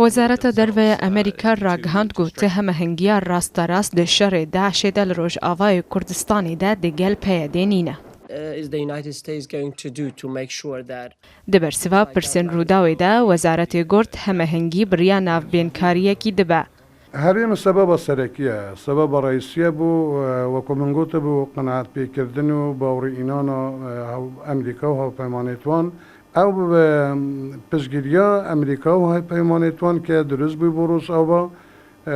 وەزارەتە دەرڤەیە ئەمریکا ڕاگەهاند گوتە هەمەهەنگیە ڕاستەڕاست دە شەڕێ داعشێدا لە ڕۆژئاوای کوردستانیدا دەگەل پەیەدێنینە. دەبەرسڤە پرسێن ڕووداوێدا وەزارەتێ گۆرد هەمەهەنگی بریا ناوبێنکاریەکی دەبە. هەرێمە سەبەبە سەرەکیە سەبەبە ڕئیسیە بوو وەکو من گوتە بوو قەناعەت پێکردن و باوەڕئینانە ئەمریکا و هاوپەیمانێتوان ئەو پشتگیریە ئەمریکا و هاوپەیمانێتوان کە دروست بووی بۆ ڕۆژئاوا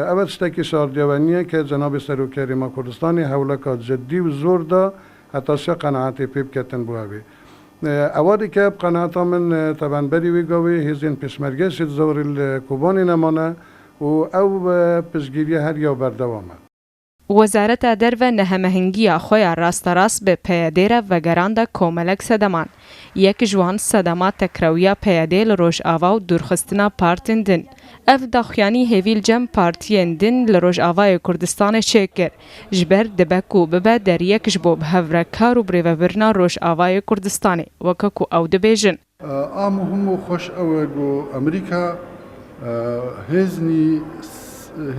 ئەوە شتێکی ساردیەوە نییە کە جەنابی سەرۆکیاریما کوردستانی هەوڵەکە جددی و زۆردا هەتاشە قەناعەتی پێ بکەتن بووە بێ. ئەوە دیکە قەناعەتە من تەبەنبەری وێگەوێ هێزین پێشمەرگەشت زۆری کوبانی نەمانە و ئەو پشتگیریە هەریە بەردەوامە. وەزارەتە دەرڤە نەهەمەهنگیە خۆیان ڕاستەڕاست بە پەیەدێرە ڤەگەراندا کۆمەلەک سەدەمان. یەک جوان سەدەما تەکرەویە پەیەدێ لە ڕۆژئاوا و دوورخستنە پارتن دن. ئەف داخوایانی هێویل جەم پارتیên din li Rojavayê Kurdistanê çêkir ji ber dibe ku bibe deriyek ji bo hevrekar û birêvebirina Rojavayê Kurdistanê weke ku ew dibêjin. A muhim û xweş ew e ku Amerîka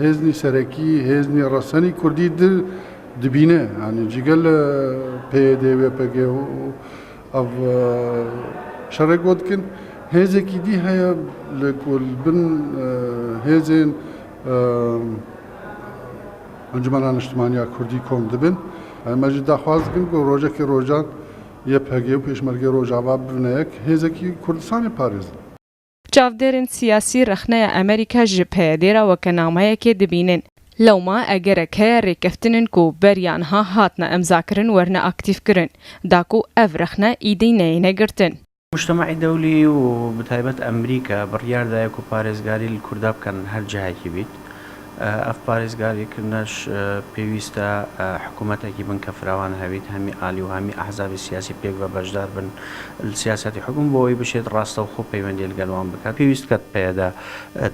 hêzî serekî hêzî rasenî Kurdî dibîne yani cigel PYD YPG û ev şerek got dikin hêzekî dî heye li ku bin hêzên Encumena Niştimaniya Kurdî kom dibin me jî daxwaz dikin ku rojekê rojan YPG û pêşmergê Rojava bibîne yek hêzekî Kurdistanê parêzin. Çavdêrên siyasî rexneya Amerîka ji peyedêra wekenameyekê dibînin. Lewma egerek heye rêkeftinên ku beriyan hatine emzakirin werne aktîvkirin, da ku ev rexne îdî neyêne girtin. مجتمعی دەولی و بەتایبەت ئەمریکا بڕیاردایە و پارێزگاری لە کووردا بکەن هەر جایەکی بیت. ئەف پارێزگاریکردنەش پێویستە حکوومەتێکی بن کە فراوان هەبێت هەمی ئالی و هەمی ئەحزابی سیاسی پێک بە بەشدار بن سیاسەتی حکوم بۆەوەی بشێت ڕاستەوخۆ پەیوەندی لەگەڵوان بکات. پێویست کات پێدا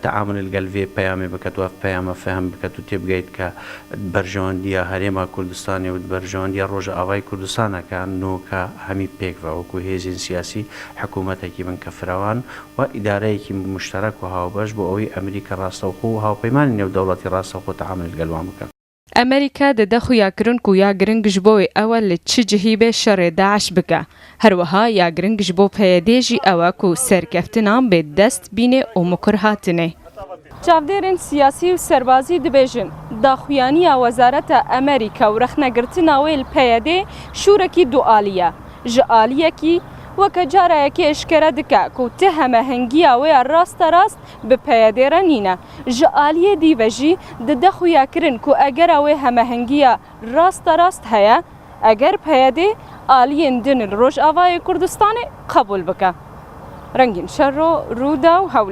تەعامل لەگەڵ وێ پەیامێ بکات و ئەف پەیامە فەهم بکات و تێبگەیت کە بەرژەوەندیە هەرێما کوردستانی و بەرژەوەندیە ڕۆژئاوای کوردستانەکە نۆکە هەمی پێک بە وەکو هێزین سیاسی حکوومەتێکی بن کە فراوان و ئیدارەیەکی مشتەرەک و هاوبەش بۆ ئەوەی ئەمریکا ڕاستەوخۆ و هاوپەیمانی نێودەوڵەتی ڕاستەوخۆ تەعامل لەگەڵوان بکات. ئەمریکا دەدە خویاکردن و یا گرنگش بۆی ئەوە لە چ جهی بێ شەڕێ داعش بکە. هەروەها یا گرنگش بۆ پەیەدێژی ئەوە ku سەرکەفتنان بێ دەست بینێ و مکر هاتنێ. Çavdêrên siyasî û serbazî dibêjin daxuyaniya Wezareta Amerîka û rexnegirtina wê li PYD şûrekî dualî ye. Ji aliyekî weke carayekê eşkere dike ku ti hemehengiya wê rasterast bi PYD re nîne. Ji aliyê dîve jî dide xuyakirin ku egera wê hemehengiya rasterast heye eger PYD aliyên din li Rojavayê Kurdistanê qebûl bike. Rengîn Şerro, Rûda û Hewlê.